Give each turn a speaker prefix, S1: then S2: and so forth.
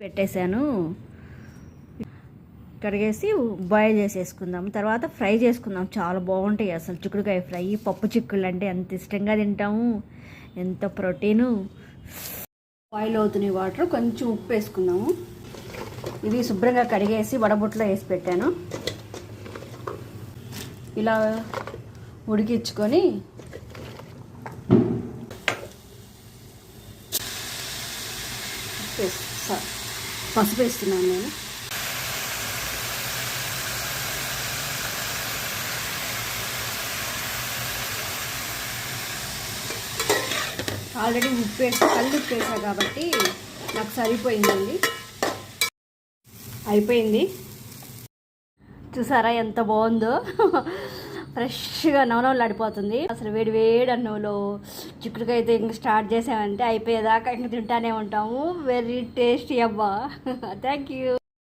S1: పెట్టేశాను. కడిగేసి బాయిల్ చేసేసుకుందాం, తర్వాత ఫ్రై చేసుకుందాం. చాలా బాగుంటాయి అసలు చిక్కుడుకాయ ఫ్రై. పప్పు చిక్కుళ్ళు అంటే ఎంత ఇష్టంగా తింటాము, ఎంత ప్రోటీను. బాయిల్ అవుతున్నాయి వాటర్, కొంచెం ఉప్పు వేసుకుందాము. ఇది శుభ్రంగా కడిగేసి వడబుట్లో వేసి పెట్టాను. ఇలా ఉడికించుకొని పసుపు వేస్తున్నాను నేను. ఆల్రెడీ కళ్ళు ఉప్పు వేసా కాబట్టి నాకు సరిపోయిందండి. అయిపోయింది. చూసారా ఎంత బాగుందో, ఫ్రెష్గా నవనవలాడిపోతుంది. అసలు వేడి వేడి అన్నంలో చిక్కుడుకాయ అయితే ఇంక స్టార్ట్ చేసామంటే అయిపోయేదాకా ఇంక తింటానే ఉంటాము. వెరీ టేస్టీ అబ్బా. Thank you.